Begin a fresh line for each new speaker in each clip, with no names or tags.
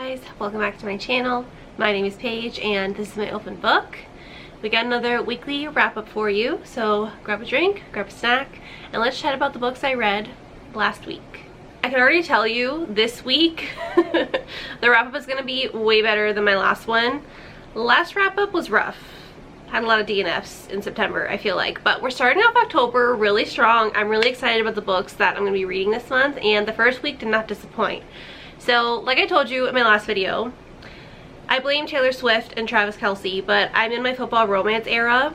guys, welcome back to my channel. My name is Paige and this is my open book. We got another weekly wrap up for you, so grab a drink, grab a snack, and let's chat about the books I read last week. I can already tell you this week the wrap up is going to be way better than my last one. Last wrap up was rough. Had a lot of DNFs in September, I feel like, but we're starting off October really strong. I'm really excited about the books that I'm going to be reading this month, and the first week did not disappoint. So, like I told you in my last video, I blame Taylor Swift and Travis Kelce, but I'm in my football romance era,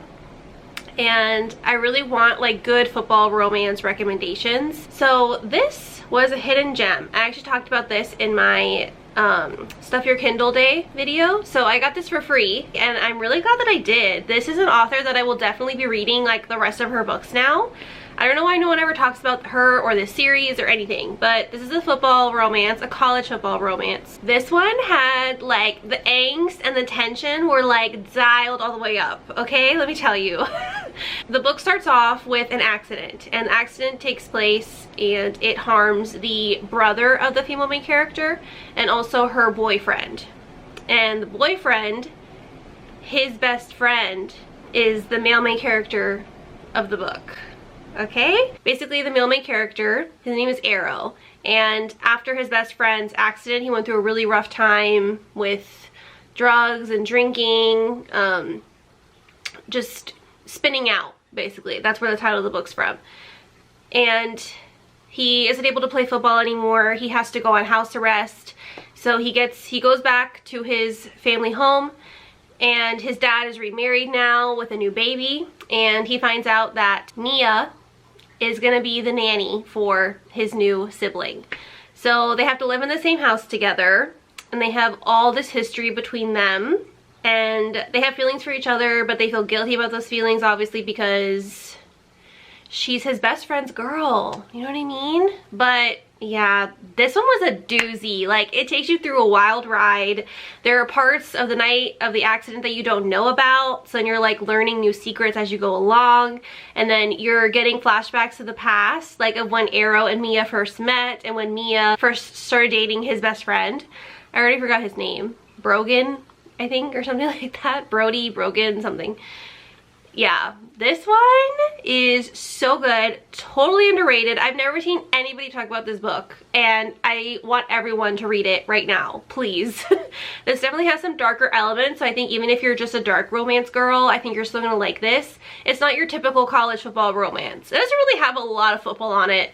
and I really want like good football romance recommendations. So this was a hidden gem. I actually talked about this in my Stuff Your Kindle Day video. So I got this for free, and I'm really glad that I did. This is an author that I will definitely be reading like the rest of her books now. I don't know why no one ever talks about her or this series or anything, but this is a football romance, a college football romance. This one had like the angst and the tension were like dialed all the way up, okay? Let me tell you. The book starts off with an accident, and the accident takes place and it harms the brother of the female main character and also her boyfriend. And the boyfriend, his best friend, is the male main character of the book. Okay? Basically, the male main character, his name is Arrow, and after his best friend's accident, he went through a really rough time with drugs and drinking, just spinning out, basically. That's where the title of the book's from. And he isn't able to play football anymore. He has to go on house arrest. So he goes back to his family home, and his dad is remarried now with a new baby, and he finds out that Mia is gonna be the nanny for his new sibling. So they have to live in the same house together, and they have all this history between them, and they have feelings for each other, but they feel guilty about those feelings, obviously, because she's his best friend's girl, you know what I mean? But yeah, this one was a doozy. Like, it takes you through a wild ride. There are parts of the night of the accident that you don't know about, so then you're like learning new secrets as you go along, and then you're getting flashbacks to the past, like of when Arrow and Mia first met, and when Mia first started dating his best friend. I already forgot his name. Brogan, I think, or something like that. Brody, Brogan, something. Yeah, this one is so good, totally underrated. I've never seen anybody talk about this book, and I want everyone to read it right now, please. This definitely has some darker elements, so I think even if you're just a dark romance girl, I think you're still gonna like this. It's not your typical college football romance. It doesn't really have a lot of football on it,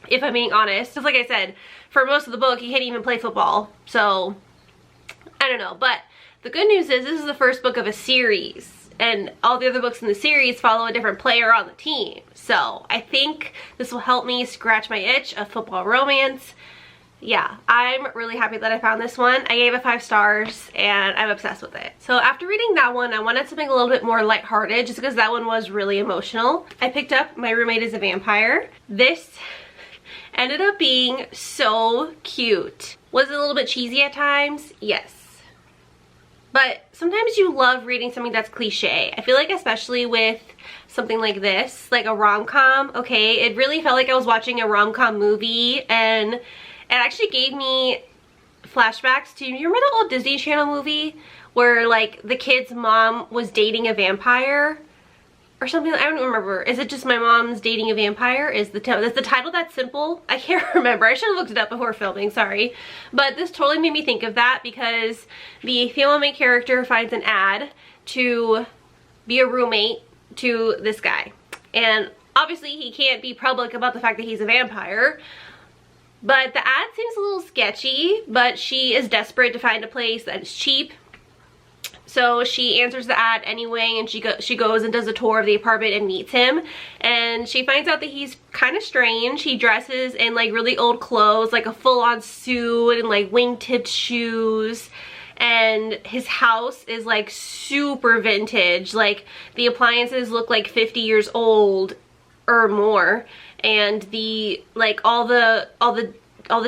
if I'm being honest. Just like I said, for most of the book, he can't even play football, so I don't know. But the good news is this is the first book of a series, and all the other books in the series follow a different player on the team. So I think this will help me scratch my itch of football romance. Yeah, I'm really happy that I found this one. I gave it 5 stars and I'm obsessed with it. So after reading that one, I wanted something a little bit more lighthearted, just because that one was really emotional. I picked up My Roommate is a Vampire. This ended up being so cute. Was it a little bit cheesy at times? Yes. But sometimes you love reading something that's cliche. I feel like especially with something like this, like a rom-com, okay? It really felt like I was watching a rom-com movie, and it actually gave me flashbacks to, you remember the old Disney Channel movie where like the kid's mom was dating a vampire? Or something, I don't remember. Is it just My Mom's Dating a Vampire? Is the title that simple? I can't remember. I should have looked it up before filming, sorry. But this totally made me think of that, because the female main character finds an ad to be a roommate to this guy. And obviously he can't be public about the fact that he's a vampire. But the ad seems a little sketchy, but she is desperate to find a place that is cheap. So she answers the ad anyway, and she goes and does a tour of the apartment and meets him, and she finds out that he's kind of strange. He dresses in like really old clothes, like a full-on suit and like wing-tipped shoes, and his house is like super vintage. Like the appliances look like 50 years old or more, and the like all the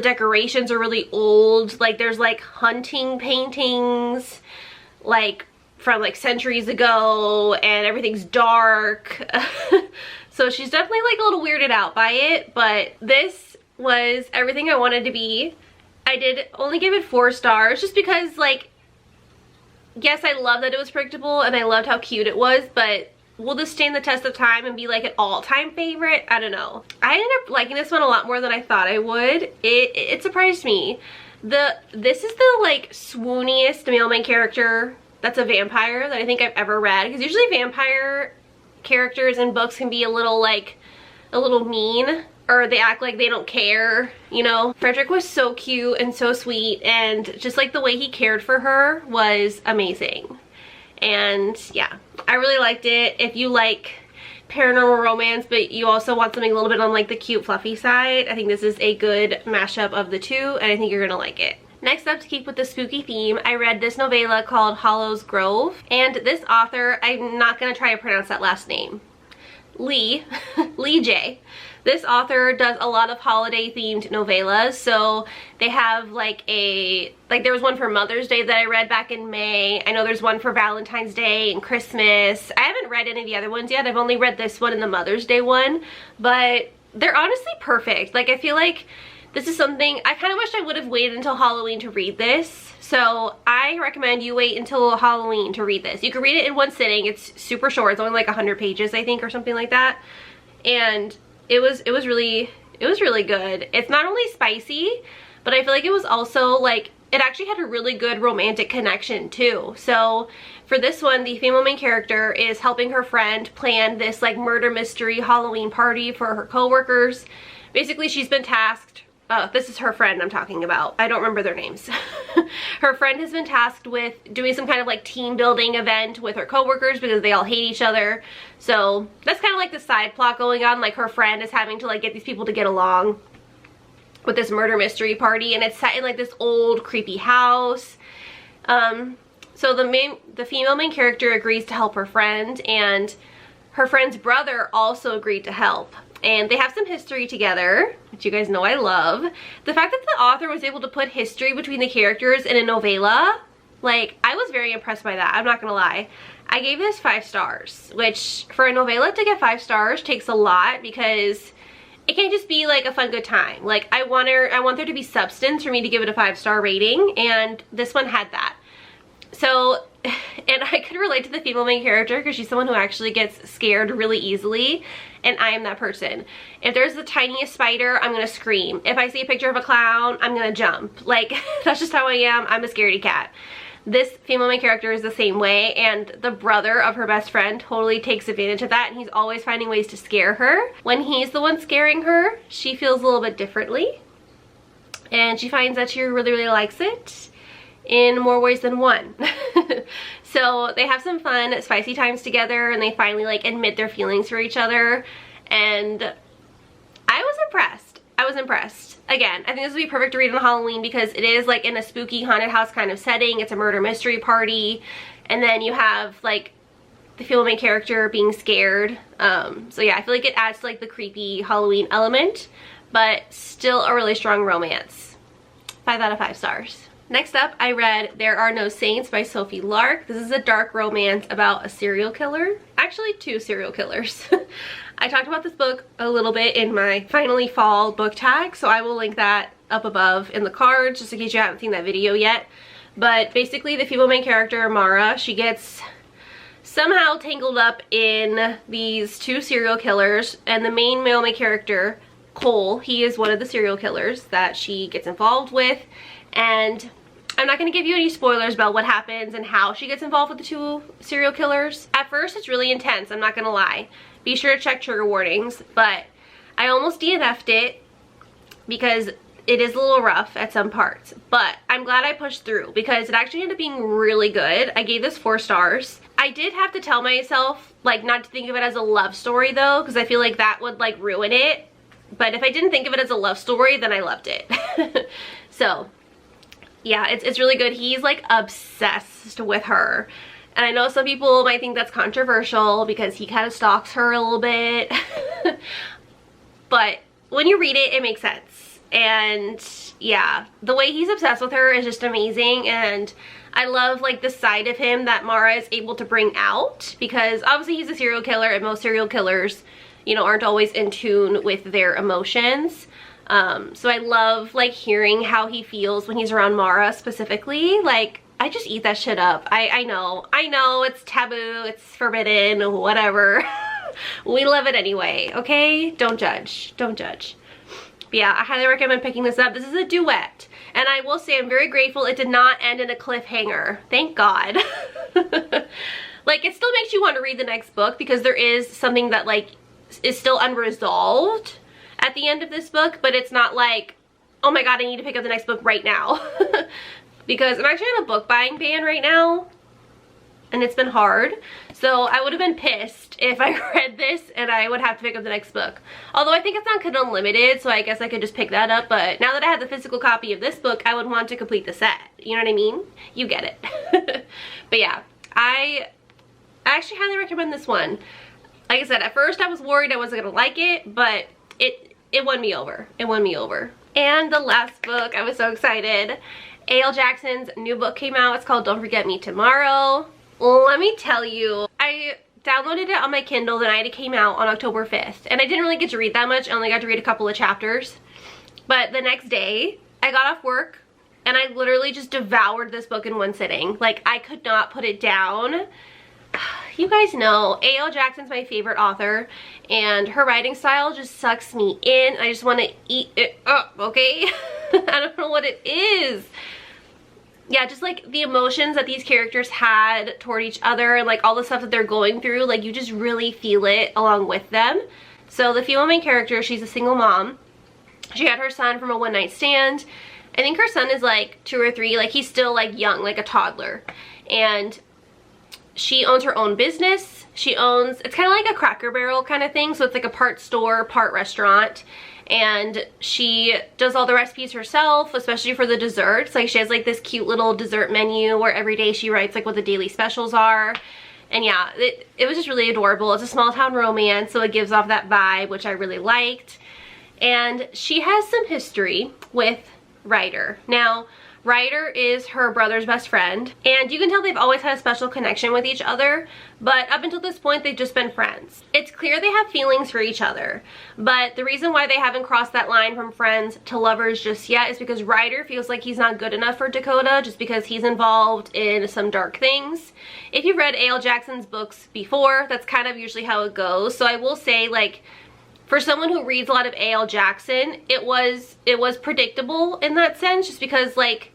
decorations are really old. Like there's like hunting paintings like from like centuries ago, and everything's dark. So she's definitely like a little weirded out by it, but this was everything I wanted to be I did only give it 4 stars just because, like, yes, I love that it was predictable and I loved how cute it was, but will this stand the test of time and be like an all-time favorite? I don't know. I ended up liking this one a lot more than I thought I would. It surprised me. This is the like swooniest male main character that's a vampire that I think I've ever read, because usually vampire characters in books can be a little mean, or they act like they don't care, you know. Frederick was so cute and so sweet, and just like the way he cared for her was amazing. And yeah, I really liked it. If you like paranormal romance but you also want something a little bit on like the cute fluffy side, I think this is a good mashup of the two, and I think you're gonna like it. Next up, to keep with the spooky theme, I read this novella called Hallows Grove, and this author, I'm not gonna try to pronounce that last name, Lee J. This author does a lot of holiday themed novellas, so they have like there was one for Mother's Day that I read back in May. I know there's one for Valentine's Day and Christmas. I haven't read any of the other ones yet. I've only read this one and the Mother's Day one, but they're honestly perfect. Like, I feel like this is something, I kind of wish I would have waited until Halloween to read this. So I recommend you wait until Halloween to read this. You can read it in one sitting. It's super short. It's only like 100 pages, I think, or something like that. And it was really good. It's not only spicy, but I feel like it was also like, it actually had a really good romantic connection too. So for this one, the female main character is helping her friend plan this like murder mystery Halloween party for her coworkers. Basically, she's been tasked, this is her friend I'm talking about. I don't remember their names. Her friend has been tasked with doing some kind of like team building event with her coworkers because they all hate each other. So that's kind of like the side plot going on. Like, her friend is having to like get these people to get along with this murder mystery party, and it's set in like this old creepy house. So the female main character agrees to help her friend, and her friend's brother also agreed to help. And they have some history together, which you guys know I love. The fact that the author was able to put history between the characters in a novella, like, I was very impressed by that, I'm not gonna lie. I gave this 5 stars, which for a novella to get 5 stars takes a lot, because it can't just be like a fun good time. Like, I want there to be substance for me to give it a 5-star rating, and this one had that. So, and I could relate to the female main character because she's someone who actually gets scared really easily, and I am that person. If there's the tiniest spider, I'm gonna scream. If I see a picture of a clown, I'm gonna jump. Like, that's just how I am. I'm a scaredy cat. This female main character is the same way, and the brother of her best friend totally takes advantage of that, and he's always finding ways to scare her. When he's the one scaring her, she feels a little bit differently, and she finds that she really likes it in more ways than one. So they have some fun, spicy times together, and they finally like admit their feelings for each other, and I was impressed. I was impressed. Again, I think this would be perfect to read on Halloween because it is like in a spooky haunted house kind of setting. It's a murder mystery party, and then you have like the female main character being scared. So yeah, I feel like it adds to like the creepy Halloween element, but still a really strong romance. 5 out of 5 stars. Next up, I read There Are No Saints by Sophie Lark. This is a dark romance about a serial killer. Actually, 2 serial killers. I talked about this book a little bit in my Finally Fall book tag, so I will link that up above in the cards just in case you haven't seen that video yet. But basically, the female main character, Mara, she gets somehow tangled up in these 2 serial killers, and the main male main character, Cole, he is one of the serial killers that she gets involved with. And I'm not going to give you any spoilers about what happens and how she gets involved with the 2 serial killers. At first, it's really intense, I'm not going to lie. Be sure to check trigger warnings, but I almost DNF'd it because it is a little rough at some parts. But I'm glad I pushed through because it actually ended up being really good. I gave this 4 stars. I did have to tell myself, like, not to think of it as a love story though, because I feel like that would like ruin it. But if I didn't think of it as a love story, then I loved it. So yeah, it's really good. He's like obsessed with her. And I know some people might think that's controversial because he kind of stalks her a little bit. But when you read it, it makes sense. And yeah, the way he's obsessed with her is just amazing. And I love like the side of him that Mara is able to bring out, because obviously he's a serial killer and most serial killers, you know, aren't always in tune with their emotions. So I love like hearing how he feels when he's around Mara specifically. Like, I just eat that shit up. I know it's taboo, it's forbidden, whatever. We love it anyway, okay? Don't judge, don't judge. But yeah, I highly recommend picking this up. This is a duet, and I will say I'm very grateful it did not end in a cliffhanger. Thank God. Like, it still makes you want to read the next book because there is something that like is still unresolved at the end of this book, but it's not like, oh my God, I need to pick up the next book right now. Because I'm actually on a book buying ban right now, and it's been hard. So I would have been pissed if I read this and I would have to pick up the next book. Although I think it's on Kindle Unlimited, so I guess I could just pick that up. But now that I have the physical copy of this book, I would want to complete the set. You know what I mean? You get it. But yeah, I actually highly recommend this one. Like I said, at first I was worried I wasn't gonna like it, but it won me over. It won me over. And the last book, I was so excited. A.L. Jackson's new book came out. It's called Don't Forget Me Tomorrow. Let me tell you, I downloaded it on my Kindle the night it came out on October 5th. And I didn't really get to read that much. I only got to read a couple of chapters. But the next day, I got off work and I literally just devoured this book in one sitting. Like, I could not put it down. You guys know A.L. Jackson's my favorite author, and her writing style just sucks me in. I just want to eat it up, okay? I don't know what it is. Yeah, just like the emotions that these characters had toward each other, and like all the stuff that they're going through, like you just really feel it along with them. So the female main character, she's a single mom. She had her son from a one-night stand. I think her son is like 2 or 3, like he's still like young, like a toddler. And she owns her own business. She owns, it's kind of like a Cracker Barrel kind of thing. So it's like a part store, part restaurant. And she does all the recipes herself, especially for the desserts. Like, she has like this cute little dessert menu where every day she writes like what the daily specials are. And yeah, it was just really adorable. It's a small town romance, so it gives off that vibe, which I really liked. And she has some history with Ryder. Now, Ryder is her brother's best friend, and you can tell they've always had a special connection with each other, but up until this point they've just been friends. It's clear they have feelings for each other, but the reason why they haven't crossed that line from friends to lovers just yet is because Ryder feels like he's not good enough for Dakota just because he's involved in some dark things. If you've read A.L. Jackson's books before, that's kind of usually how it goes. So I will say, like, for someone who reads a lot of A.L. Jackson, it was predictable in that sense, just because, like,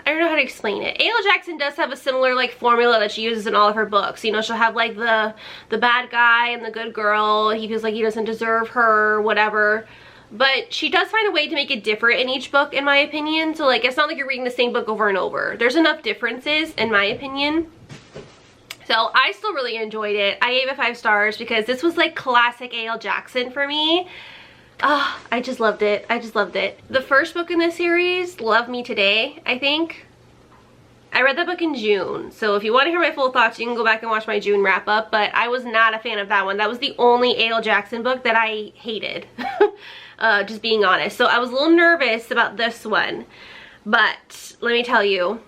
I don't know how to explain it. A.L. Jackson does have a similar like formula that she uses in all of her books. You know, she'll have like the bad guy and the good girl. He feels like he doesn't deserve her, whatever. But she does find a way to make it different in each book, in my opinion. So like, it's not like you're reading the same book over and over. There's enough differences, in my opinion. So I still really enjoyed it. I gave it 5 stars because this was like classic A.L. Jackson for me. Ah, I just loved it. I just loved it. The first book in this series, Love Me Today, I think. I read that book in June, so if you want to hear my full thoughts, you can go back and watch my June wrap up, but I was not a fan of that one. That was the only A.L. Jackson book that I hated, just being honest. So I was a little nervous about this one, but let me tell you,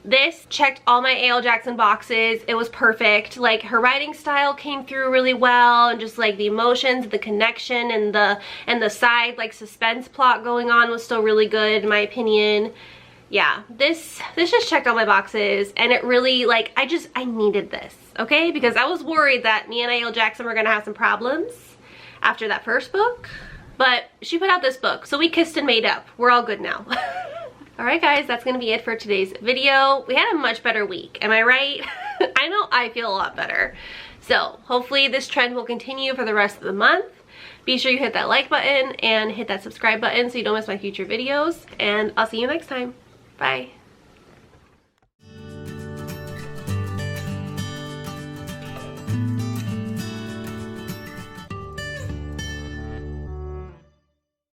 this checked all my A.L. Jackson boxes. It was perfect. Like, her writing style came through really well, and just like the emotions, the connection, and the side like suspense plot going on was still really good in my opinion. Yeah, this just checked all my boxes, and it really, like, I needed this, okay? Because I was worried that me and A.L. Jackson were gonna have some problems after that first book, but she put out this book, so we kissed and made up. We're all good now. Alright guys, that's gonna be it for today's video. We had a much better week, am I right? I know I feel a lot better. So hopefully this trend will continue for the rest of the month. Be sure you hit that like button and hit that subscribe button so you don't miss my future videos, and I'll see you next time. Bye.